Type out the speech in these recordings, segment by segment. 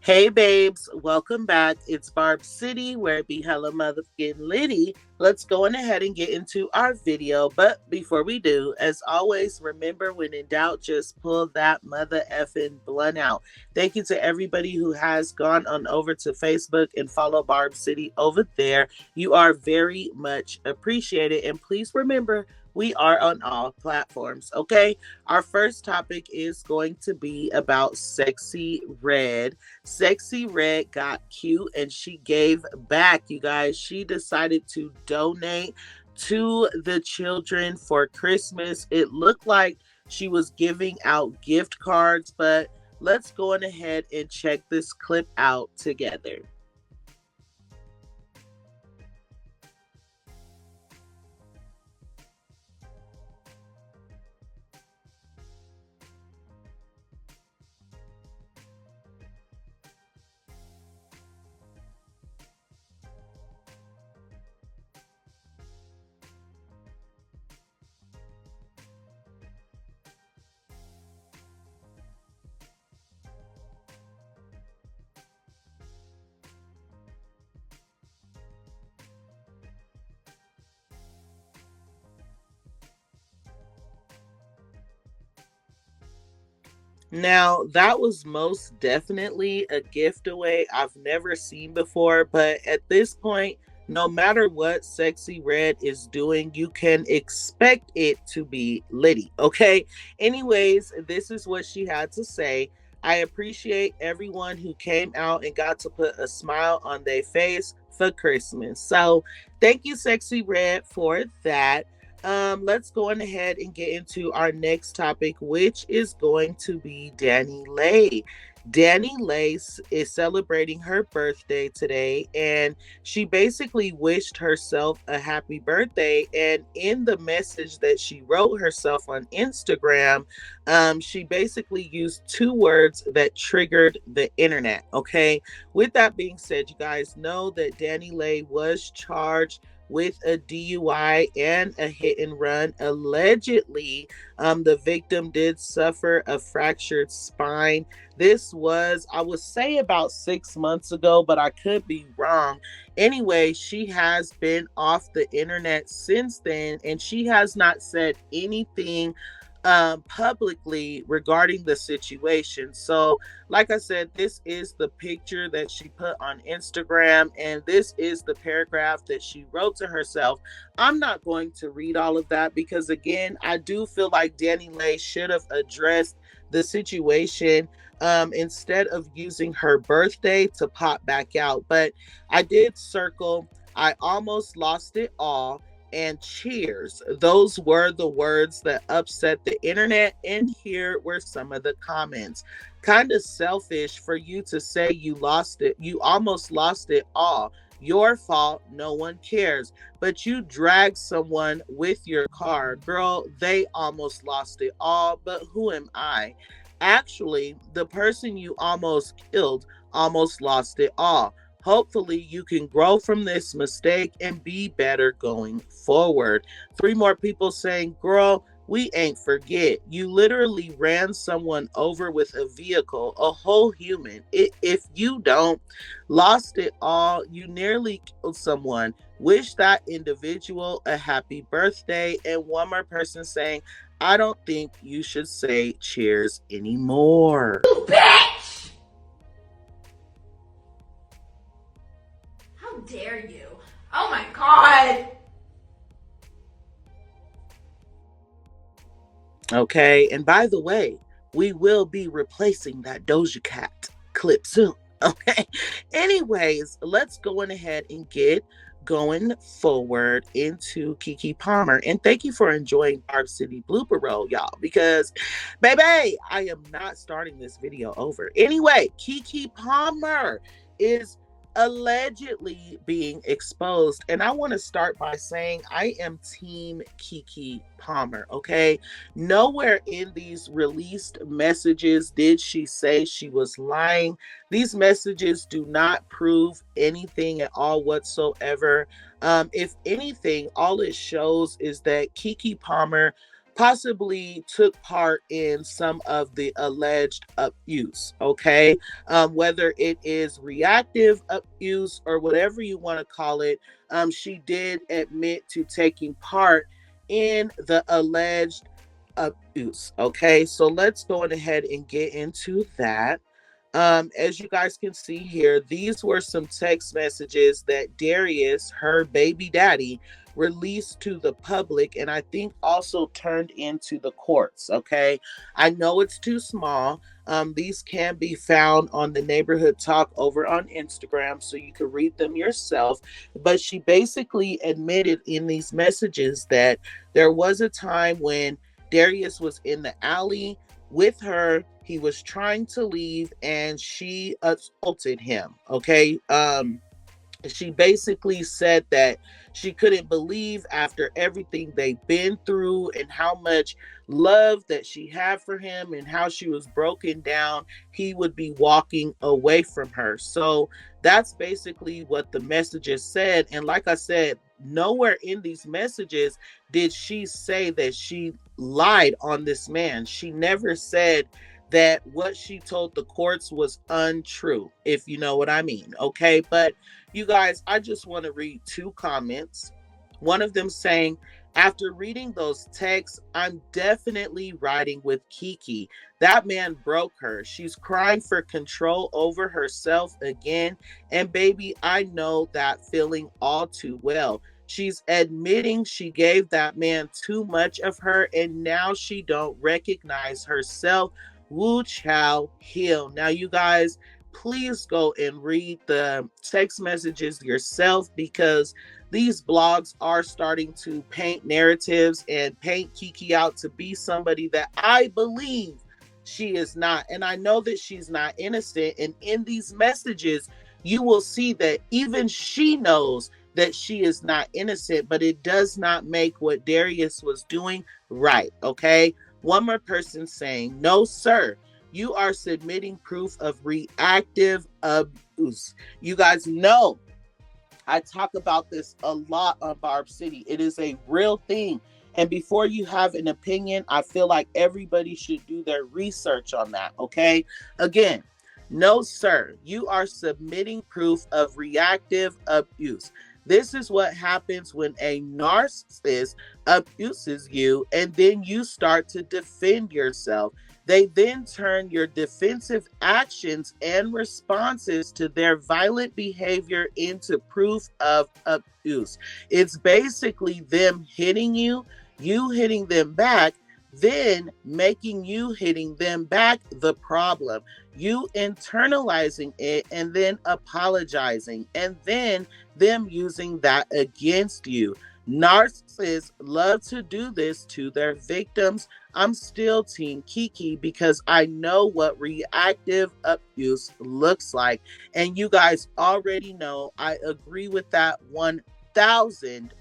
Hey babes, welcome back. It's Barb City, where it be hella motherfucking litty. Let's go on ahead and get into our video. But before we do, as always, remember when in doubt, just pull that mother effing blunt out. Thank you to everybody who has gone on over to Facebook and follow Barb City over there. You are very much appreciated. And please remember, we are on all platforms, okay? Our first topic is going to be about Sexyy Red. Sexyy Red got cute and she gave back, you guys. She decided to donate to the children for Christmas. It looked like she was giving out gift cards, but let's go on ahead and check this clip out together. Now, that was most definitely a gift away I've never seen before, but at this point, no matter what Sexyy Red is doing, you can expect it to be litty, okay? Anyways, this is what she had to say. I appreciate everyone who came out and got to put a smile on their face for Christmas. So, thank you, Sexyy Red, for that. Let's go on ahead and get into our next topic, which is going to be DaniLeigh. DaniLeigh is celebrating her birthday today, and she basically wished herself a happy birthday. And in the message that she wrote herself on Instagram, she basically used two words that triggered the internet. Okay, with that being said, you guys know that DaniLeigh was charged with a DUI and a hit and run. Allegedly, the victim did suffer a fractured spine. This was, I would say, about 6 months ago, but I could be wrong. Anyway, she has been off the internet since then, and she has not said anything publicly regarding the situation. So, like I said, this is the picture that she put on Instagram, and this is the paragraph that she wrote to herself. I'm not going to read all of that because, again, I do feel like DaniLeigh should have addressed the situation instead of using her birthday to pop back out. But I did circle, I almost lost it all, and cheers. Those were the words that upset the internet, and here were some of the comments. Kind of selfish for you to say you lost it. You almost lost it all. Your fault. No one cares. But you dragged someone with your car. Girl, they almost lost it all. But who am I? Actually, the person you almost killed almost lost it all. Hopefully, you can grow from this mistake and be better going forward. Three more people saying, girl, we ain't forget. You literally ran someone over with a vehicle, a whole human. If you don't, lost it all, you nearly killed someone. Wish that individual a happy birthday. And one more person saying, I don't think you should say cheers anymore. You bitch! How dare you? Oh my god! Okay, and by the way, we will be replacing that Doja Cat clip soon. Okay, anyways, let's go on ahead and get going forward into Keke Palmer. And thank you for enjoying Barb City blooper roll, y'all, because baby, I am not starting this video over. Anyway, Keke Palmer is allegedly being exposed, and I want to start by saying I am team Keke Palmer. Okay, nowhere in these released messages did she say she was lying. These messages do not prove anything at all whatsoever. If anything, all it shows is that Keke Palmer possibly took part in some of the alleged abuse, okay? Whether it is reactive abuse or whatever you want to call it, she did admit to taking part in the alleged abuse, okay? So let's go ahead and get into that. As you guys can see here, these were some text messages that Darius, her baby daddy, released to the public, and I think also turned into the courts. Okay, I know it's too small. These can be found on the neighborhood talk over on Instagram, so you can read them yourself. But she basically admitted in these messages that there was a time when Darius was in the alley with her. He was trying to leave and she assaulted him. Okay. She basically said that she couldn't believe after everything they've been through and how much love that she had for him and how she was broken down, he would be walking away from her. So that's basically what the messages said. And like I said, nowhere in these messages did she say that she lied on this man. She never said that what she told the courts was untrue, if you know what I mean. Okay, but you guys, I just want to read two comments. One of them saying, after reading those texts, I'm definitely riding with Keke. That man broke her. She's crying for control over herself again. And baby, I know that feeling all too well. She's admitting she gave that man too much of her and now she don't recognize herself. Woo child heal. Now you guys, please go and read the text messages yourself because these blogs are starting to paint narratives and paint Keke out to be somebody that I believe she is not. And I know that she's not innocent. And in these messages, you will see that even she knows that she is not innocent, but it does not make what Darius was doing right. Okay. One more person saying, no, sir. You are submitting proof of reactive abuse. You guys know I talk about this a lot on Barb City. It is a real thing. And before you have an opinion, I feel like everybody should do their research on that. Okay. Again, no, sir. You are submitting proof of reactive abuse. This is what happens when a narcissist abuses you and then you start to defend yourself. They then turn your defensive actions and responses to their violent behavior into proof of abuse. It's basically them hitting you, you hitting them back, then making you hitting them back the problem. You internalizing it and then apologizing and then them using that against you. Narcissists love to do this to their victims. I'm still Team Keke because I know what reactive abuse looks like. And you guys already know I agree with that 1000%.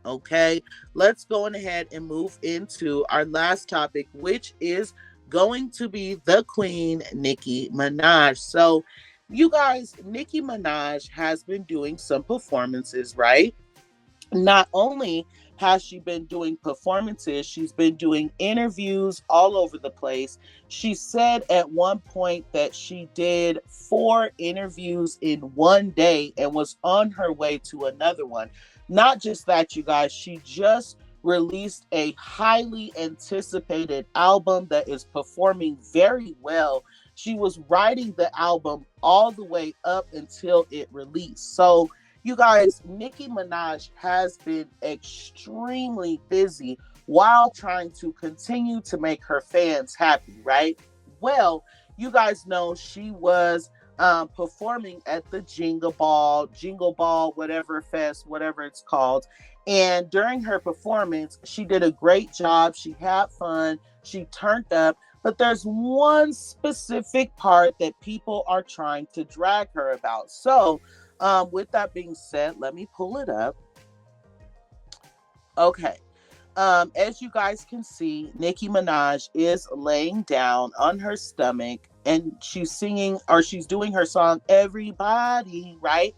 Okay, let's go on ahead and move into our last topic, which is going to be the Queen, Nicki Minaj. So, you guys, Nicki Minaj has been doing some performances, right? Not only has she been doing performances, she's been doing interviews all over the place. She said at one point that she did 4 interviews in one day and was on her way to another one. Not just that, you guys, she just released a highly anticipated album that is performing very well. She was writing the album all the way up until it released. So, you guys, Nicki Minaj has been extremely busy while trying to continue to make her fans happy, right? Well, you guys know she was performing at the Jingle Ball, whatever fest, whatever it's called. And during her performance, she did a great job. She had fun. She turned up. But there's one specific part that people are trying to drag her about. So, with that being said, let me pull it up. Okay. As you guys can see, Nicki Minaj is laying down on her stomach and she's singing or she's doing her song, Everybody, right?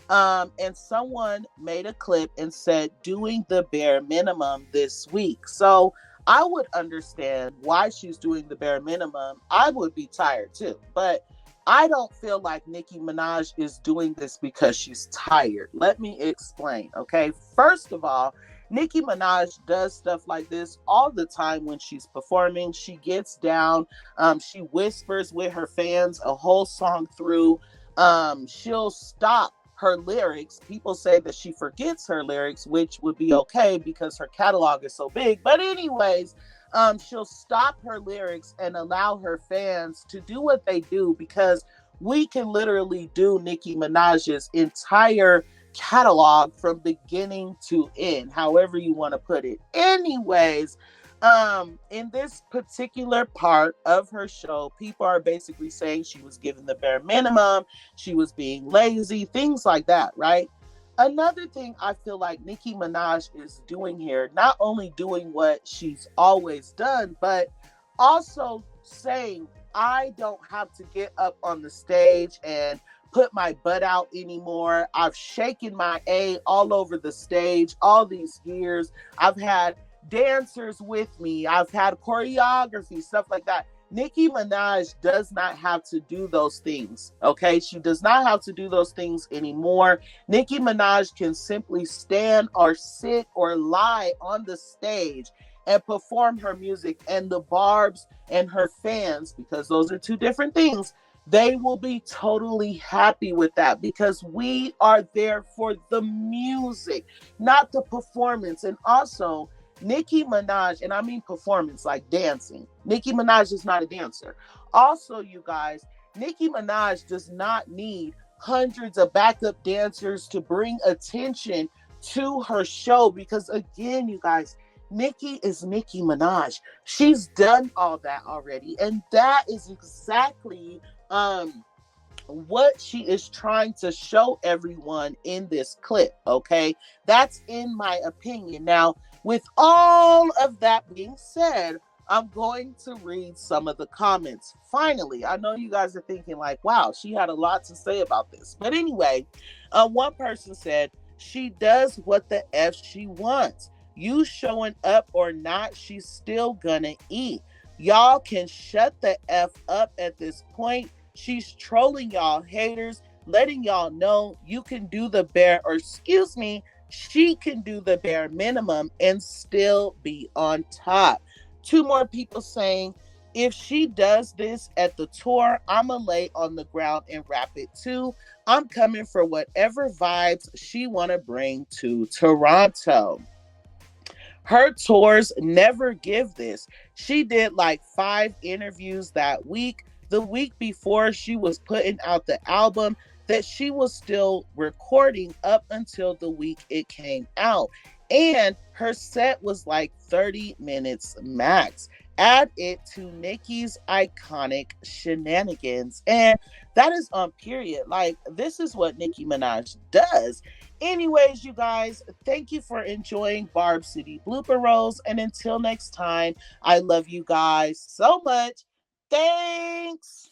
And someone made a clip and said, doing the bare minimum this week. So I would understand why she's doing the bare minimum. I would be tired too. But I don't feel like Nicki Minaj is doing this because she's tired. Let me explain, okay? First of all, Nicki Minaj does stuff like this all the time when she's performing. She gets down, she whispers with her fans a whole song through. She'll stop her lyrics. People say that she forgets her lyrics, which would be okay because her catalog is so big. But anyways, she'll stop her lyrics and allow her fans to do what they do, because we can literally do Nicki Minaj's entire catalog from beginning to end, however you want to put it. Anyways, in this particular part of her show, people are basically saying she was given the bare minimum, she was being lazy, things like that, right? Another thing I feel like Nicki Minaj is doing here, not only doing what she's always done, but also saying, I don't have to get up on the stage and put my butt out anymore. I've shaken my A all over the stage all these years. I've had dancers with me. I've had choreography, stuff like that. Nicki Minaj does not have to do those things, okay? She does not have to do those things anymore. Nicki Minaj can simply stand or sit or lie on the stage and perform her music, and the Barbs and her fans, because those are two different things, they will be totally happy with that, because we are there for the music, not the performance. And also, Nicki Minaj, and I mean performance, like dancing. Nicki Minaj is not a dancer. Also, you guys, Nicki Minaj does not need hundreds of backup dancers to bring attention to her show, because again, you guys, Nicki is Nicki Minaj. She's done all that already, and that is exactly what she is trying to show everyone in this clip, okay? That's in my opinion. Now, with all of that being said, I'm going to read some of the comments. Finally, I know you guys are thinking like, wow, she had a lot to say about this. But anyway, one person said, she does what the F she wants. You showing up or not, she's still gonna eat. Y'all can shut the F up at this point. She's trolling y'all haters, letting y'all know you can do the bare, or excuse me, she can do the bare minimum and still be on top. Two more people saying, if she does this at the tour, I'ma lay on the ground and rap it too. I'm coming for whatever vibes she wanna bring to Toronto. Her tours never give this. She did like 5 interviews that week. The week before, she was putting out the album that she was still recording up until the week it came out. And her set was like 30 minutes max. Add it to Nicki's iconic shenanigans, and that is on period. Like, this is what Nicki Minaj does. Anyways, you guys, thank you for enjoying Barb City Blooper Rolls. And until next time, I love you guys so much. Thanks.